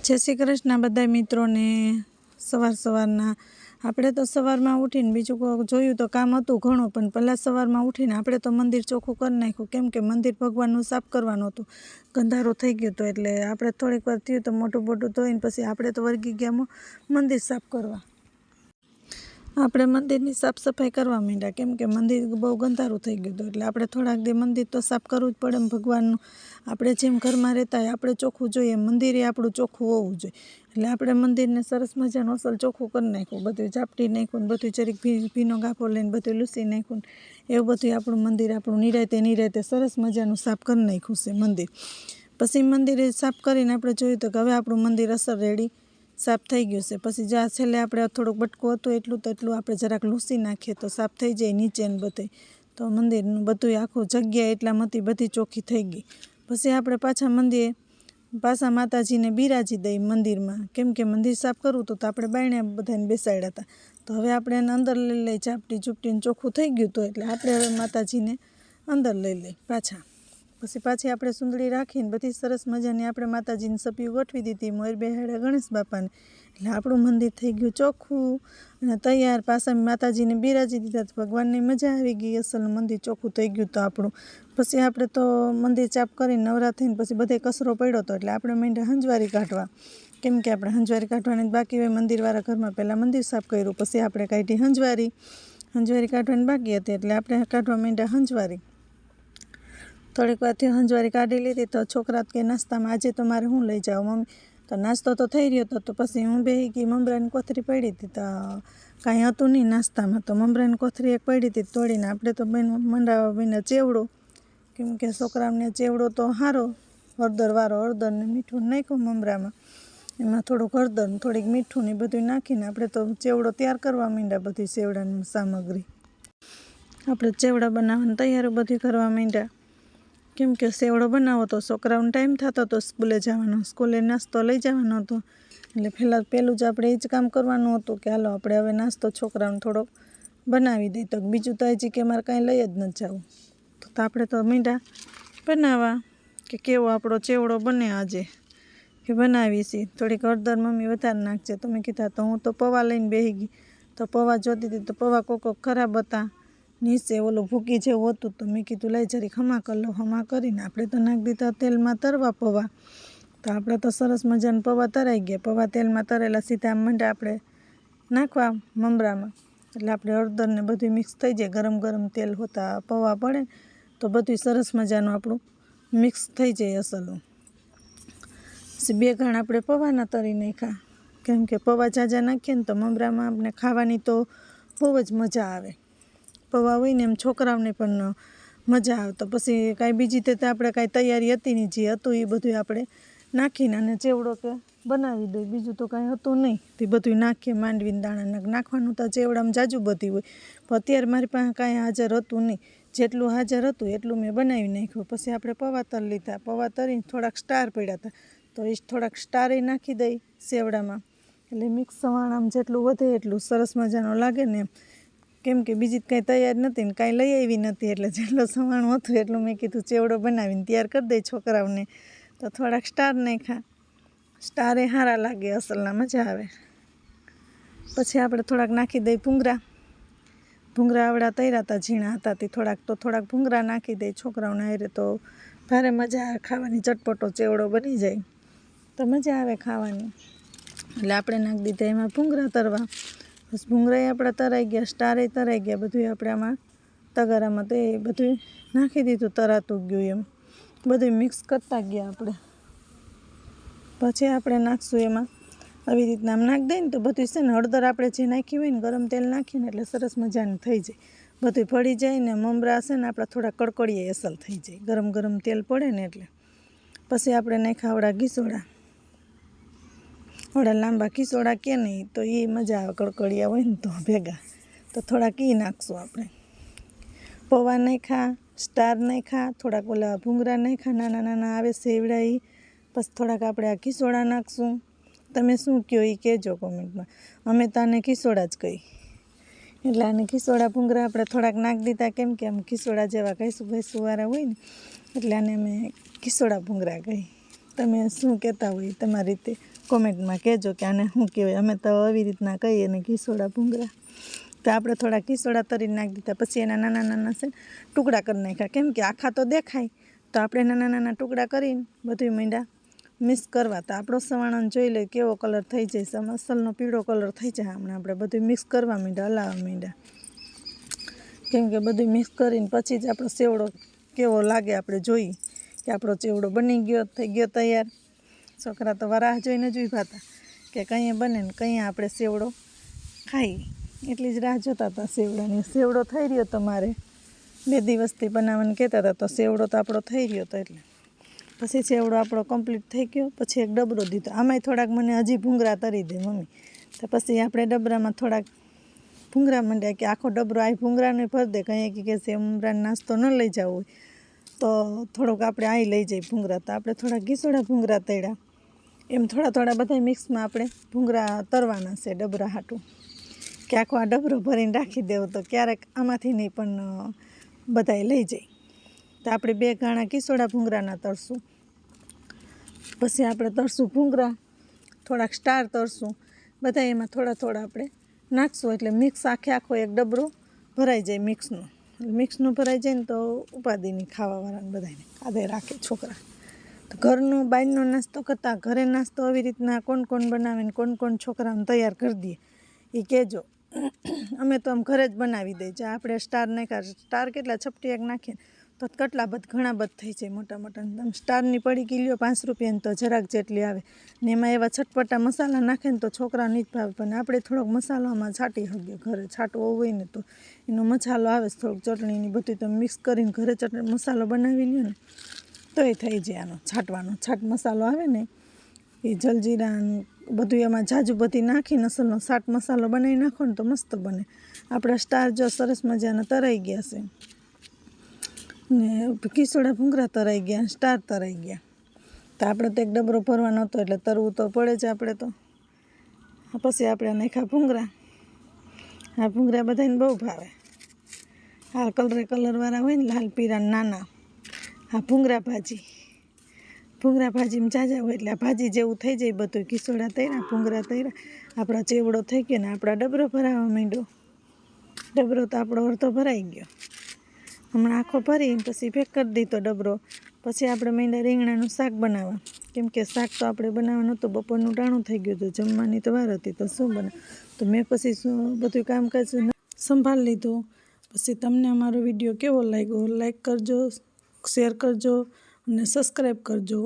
जय श्री कृष्ण बधाय मित्रों ने सवार सवारना આપણે તો સવારમાં ઉઠીને બીજું જોયું તો કામ હતું ઘણું, પણ પહેલાં સવારમાં ઉઠીને આપણે તો મંદિર ચોખ્ખું કરી નાખ્યું, કેમ કે મંદિર ભગવાનનું સાફ કરવાનું હતું, ગંધારું થઈ ગયું હતું. એટલે આપણે થોડીક વાર થયું તો મોટું ધોઈને પછી આપણે તો વર્ગી ગયા મંદિર સાફ કરવા. આપણે મંદિરની સાફ સફાઈ કરવા માંડ્યા, કેમ કે મંદિર બહુ ગંધારું થઈ ગયું હતું. એટલે આપણે થોડાક દી મંદિર તો સાફ કરવું જ પડે એમ. ભગવાનનું આપણે જેમ ઘરમાં રહેતા હોય આપણે ચોખ્ખું જોઈએ, મંદિરે આપણું ચોખ્ખું હોવું જોઈએ. એટલે આપણે મંદિરને સરસ મજાનું અસલ ચોખ્ખું કરી નાખ્યું, બધું ઝાપટી નાખ્યું, બધું જરીક ભીનો ગાફો લઈને બધું લૂસી નાખ્યું. એવું બધું આપણું મંદિર આપણું નિરાતે સરસ મજાનું સાફ કરી નાખ્યું છે મંદિર. પછી મંદિરે સાફ કરીને આપણે જોયું તો કે હવે આપણું મંદિર અસર રેડી સાફ થઈ ગયું છે. પછી જ્યાં છેલ્લે આપણે થોડુંક બટકું હતું એટલું આપણે જરાક લૂસી નાખીએ તો સાફ થઈ જાય નીચે ને બધે. તો મંદિરનું બધું આખું જગ્યા એટલામાંથી બધી ચોખ્ખી થઈ ગઈ. પછી આપણે પાછા માતાજીને બિરાજી દઈ મંદિરમાં, કેમ કે મંદિર સાફ કરવું તો આપણે બાયણે બધાને બેસાડ્યા હતા. તો હવે આપણે એને અંદર લઈ લઈ, ઝાપટી ઝૂપટીને ચોખ્ખું થઈ ગયું હતું. એટલે આપણે હવે માતાજીને અંદર લઈ લઈ પાછી આપણે સુંદડી રાખીને બધી સરસ મજાની આપણે માતાજીને સપિયું ગોઠવી દીધી, મોર બેહાડ્યા ગણેશ બાપાને. એટલે આપણું મંદિર થઈ ગયું ચોખ્ખું અને તૈયાર. પાછા માતાજીને બિરાજી દીધા તો ભગવાનની મજા આવી ગઈ, અસલ મંદિર ચોખ્ખું થઈ ગયું તો આપણું. પછી આપણે તો મંદિર ચાપ કરીને નવરા થઈને પછી બધે કચરો પડ્યો હતો, એટલે આપણે માંડ્યા હંજવારી કાઢવા, કેમ કે આપણે હંજવારી કાઢવાની બાકી હોય. મંદિરવાળા ઘરમાં પહેલાં મંદિર સાફ કર્યું, પછી આપણે કાઢી હંજવારી કાઢવાની બાકી હતી, એટલે આપણે કાઢવા માંડ્યા હંજવારી. થોડીક વારથી હંજવારી કાઢી લીધી તો છોકરા કે નાસ્તામાં આજે તો મારે શું લઈ જાઓ મમ્મી? તો નાસ્તો તો થઈ રહ્યો હતો. તો પછી હું બેસી ગઈ, મમરાની કોથરી પડી હતી તો કાંઈ હતું નહીં નાસ્તામાં. તો મમરાની કોથરી એક પડી હતી તોડીને આપણે તો મંડાવા બન્યા ચેવડો, કેમ કે છોકરાઓને ચેવડો તો સારો હળદરવાળો, હળદર ને મીઠું નાખ્યું મમરામાં, એમાં થોડુંક હળદર ને થોડીક મીઠું ને બધું નાખીને આપણે તો ચેવડો તૈયાર કરવા માંડ્યા. બધી ચેવડાની સામગ્રી આપણે ચેવડા બનાવવાની તૈયારી બધી કરવા માંડ્યા, કેમ કે સેવડો બનાવો તો છોકરાઓને ટાઈમ થતો હતો સ્કૂલે જવાનો, સ્કૂલે નાસ્તો લઈ જવાનો હતો. એટલે પહેલું જ આપણે એ જ કામ કરવાનું હતું કે હાલો આપણે હવે નાસ્તો છોકરાઓને થોડોક બનાવી દઈએ. તો બીજું તો હજી કે મારે કાંઈ લઈ જ નથી જવું. તો આપણે તો મીંડા બનાવવા કે કેવો આપણો ચેવડો બને આજે કે બનાવીશી. થોડીક હળદર મમ્મી વધારે નાખજે, તો મેં કીધા તો હું તો પૌવા લઈને બેસી ગઈ. તો પૌવા જોતી હતી તો પૌવા કોક ખરાબ હતા, નીચે ઓલું ભૂકી જેવું હતું. તો મેં કીધું લઈ જરી ખમા કરી લો. ખમા કરીને આપણે તો નાખી દીધા તેલમાં તરવા પૌવા. તો આપણે તો સરસ મજાના પૌવા તરાઈ ગયા. પૌવા તેલમાં તરેલા સીધા મંડા આપણે નાખવા મમરામાં. એટલે આપણે હળદર ને બધું મિક્સ થઈ જાય, ગરમ તેલ હોતા પૌવા પડે તો બધું સરસ મજાનું આપણું મિક્સ થઈ જાય અસલું. પછી 2 ઘાણ આપણે પૌવાના તરી નાખ્યા, કેમ કે પૌવા ઝાઝા નાખીએ ને તો મમરામાં આપણે ખાવાની તો બહુ જ મજા આવે. પૌવા હોય ને એમ છોકરાઓને પણ મજા આવે. તો પછી કાંઈ બીજી તે આપણે કાંઈ તૈયારી હતી નહીં, જે હતું એ બધું આપણે નાખીને અને ચેવડો કે બનાવી દઈએ. બીજું તો કાંઈ હતું નહીં, તે બધું નાખીએ. માંડવીને દાણા નાખવાનું તો ચેવડામાં જાજુ બધી હોય, પણ અત્યારે મારી પાસે કાંઈ હાજર હતું નહીં. જેટલું હાજર હતું એટલું મેં બનાવી નાખ્યું. પછી આપણે પૌવા તરી લીધા. પૌવા તરીને થોડાક સ્ટાર પડ્યા હતા, તો એ થોડાક સ્ટારે નાખી દઈ સેવડામાં. એટલે મિક્સ સવાણામાં જેટલું વધે એટલું સરસ મજાનો લાગે ને એમ, કેમ કે બીજી કાંઈ તૈયાર નથી ને કાંઈ લઈ આવી નથી. એટલે જેટલું સવાણું હતું એટલું મેં કીધું ચેવડો બનાવીને તૈયાર કરી દઈ છોકરાઓને. તો થોડાક સ્ટાર નાખ્યા, સ્ટારે સારા લાગે, અસલના મજા આવે. પછી આપણે થોડાક નાખી દઈ ભૂંગળા આવડા તૈયાર હતા, ઝીણા હતા તે થોડાક ભૂંગળા નાખી દઈ છોકરાઓને. હારે તો ભારે મજા આવે ખાવાની, ચટપટો ચેવડો બની જાય તો મજા આવે ખાવાની. એટલે આપણે નાખી દીધા એમાં ભૂંગળા તરવા. બસ ભૂંગળા આપણા તરાઈ ગયા, સ્ટારે તરાઈ ગયા, બધું આપણે આમાં તગારામાં તો એ બધું નાખી દીધું, તરાતું ગયું એમ બધું મિક્સ કરતા ગયા આપણે. પછી આપણે નાખશું એમાં આવી રીતના આમ નાખી દઈએ ને તો બધું છે ને હળદર આપણે જે નાખી હોય ને ગરમ તેલ નાખીને એટલે સરસ મજાનું થઈ જાય, બધું પડી જાય ને મમરા છે ને આપણા થોડા કડકડીએ અસલ થઈ જાય, ગરમ તેલ પડે ને એટલે. પછી આપણે નાખ્યા આવડા ઘીસોડા, આવડા લાંબા ઘીસોડા કે નહીં તો એ મજા આવે, કડકડિયા હોય ને તો ભેગા. તો થોડાક એ નાખશું આપણે. પૌવા નાખ્યા, સ્ટાર નાખ્યા, થોડાક ઓલા ભૂંગળા નાખ્યા, નાના આવે સેવડા એ. પછી થોડાક આપણે આ ઘીસોડા નાખશું. તમે શું કહો એ કહેજો કોમેન્ટમાં. અમે તો આને ઘીસોડા જ કહી. એટલે આને ઘીસોડા ભૂંગળા આપણે થોડાક નાખી દીધા, કેમ કે આમ ઘીસોડા જેવા ઘાસુવાળા હોય ને એટલે આને અમે ઘીસોડા ભૂંગળા કહી. તમે શું કહેતા હોય તમારી રીતે કોમેન્ટમાં કહેજો કે આને શું કહેવાય. અમે તો આવી રીતના કહીએ ને કિસોડા ભૂંગળા. તો આપણે થોડા કિસોડા તરી નાખી દીધા, પછી એના નાના નાના છે ટુકડા કરી નાખ્યા, કેમ કે આખા તો દેખાય. તો આપણે નાના નાના ટુકડા કરીને બધું મીંડા મિક્સ કરવા. તો આપણો સવાણો જોઈ લે કેવો કલર થઈ જાય, અસલનો પીળો કલર થઈ જાય. હમણાં આપણે બધું મિક્સ કરવા માંડ્યા, હલાવવા માંડ્યા, કેમ કે બધું મિક્સ કરીને પછી જ આપણો સેવડો કેવો લાગે આપણે જોઈએ કે આપણો ચેવડો બની ગયો, થઈ ગયો તૈયાર. છોકરા તો રાહ જોઈને જ ઊભા હતા કે કંઈ બને ને કંઈ આપણે સેવડો ખાઈ, એટલી જ રાહ જોતા હતા સેવડાની. સેવડો થઈ રહ્યો તો મારે 2 દિવસથી બનાવવાનું કહેતા હતા, તો સેવડો તો આપણો થઈ રહ્યો હતો. એટલે પછી સેવડો આપણો કમ્પ્લીટ થઈ ગયો. પછી એક ડબરો દીધો, આમાંય થોડાક મને હજી ભૂંગળા તરી દે મમ્મી. તો પછી આપણે ડબરામાં થોડાક ભૂંગળા માંડ્યા કે આખો ડબરો આ ભૂંગળાને ભરી દે. કંઈ કે સેમરાનો નાસ્તો ન લઈ જવો હોય તો થોડુંક આપણે અહીં લઈ જઈએ ભૂંગળા. તો આપણે થોડા ઘીસોડા ભૂંગળા તળ્યા. એમ થોડા થોડા બધા મિક્સમાં આપણે ભૂંગળા તરવાના છે ડબરા હાટું, કે આખો આ ડબરો ભરીને રાખી દેવું તો ક્યારેક આમાંથી નહીં પણ બધાએ લઈ જાય. તો આપણે 2 ઘાણા કિસોડા ભૂંગળાના તરશું. પછી આપણે તરશું ભૂંગળા, થોડાક સ્ટાર તરશું, બધા એમાં થોડા થોડા આપણે નાખશું. એટલે મિક્સ આખો એક ડબરો ભરાઈ જાય મિક્સનું ભરાઈ જાય ને તો ઉપાધિની ખાવાવાળાને બધાને આધે રાખે છોકરા. તો ઘરનું બહારનો નાસ્તો કરતાં ઘરે નાસ્તો આવી રીતના કોણ બનાવે ને કોણ છોકરાઓને તૈયાર કરી દે એ કહેજો. અમે તો આમ ઘરે જ બનાવી દઈએ. જે આપણે સ્ટાર નાખ્યા, સ્ટાર કેટલા છપટી એક નાખીએ તો કેટલા ઘણા બધ થઈ જાય મોટા મોટા. તમે સ્ટારની પડીકી લ્યો 5 રૂપિયાની તો જરાક જેટલી આવે ને એમાં એવા છટપટા મસાલા નાખે ને તો છોકરાને જ ભાવે. પણ આપણે થોડોક મસાલામાં છાંટી શકીએ, ઘરે છાંટવો હોય ને તો એનો મસાલો આવે, થોડુંક ચટણીની બધું તમે મિક્સ કરીને ઘરે મસાલો બનાવી લ્યો ને તો એ થઈ જાય. આનો છાટ મસાલો આવે ને એ જલજીરા બધું એમાં જાજુ બધી નાખીને અસલનો છાટ મસાલો બનાવી નાખો ને તો મસ્ત બને. આપણા સ્ટાર જો સરસ મજાના તરાઈ ગયા છે ને કિસોડા ભૂંગળા તરાઈ ગયા, સ્ટાર તરાઈ ગયા. તો આપણે તો એક ડબરો ભરવાનો હતો એટલે તરવું તો પડે જ આપણે તો. પછી આપણે નાખ્યા ભૂંગળા. આ ભૂંગળા બધાને બહુ ભાવે. આ કલરવાળા હોય ને લાલ પીળા નાના, આ ભૂંગળા ભાજીમાં જાજા હોય એટલે આ ભાજી જેવું થઈ જાય બધું. કિસોડા તળ્યા, ભૂંગળા તળ્યા, આપણા ચેવડો થઈ ગયો ને આપણા ડબરો ભરાવા માંડ્યો. ડબરો તો આપણો અડધો ભરાઈ ગયો. હમણાં આખો ભરીને પછી પેક કરી દીધો ડબરો. પછી આપણે માંડ્યા રીંગણાનું શાક બનાવવા, કેમ કે શાક તો આપણે બનાવવાનું હતું, બપોરનું ટાણું થઈ ગયું હતું, જમવાની તો વાર હતી, તો શું બનાવ. તો મેં પછી બધું કામકાજ સંભાળી લીધું. પછી તમને અમારો વિડીયો કેવો લાગ્યો, લાઈક કરજો, શેર કરજો અને સબસ્ક્રાઈબ કરજો.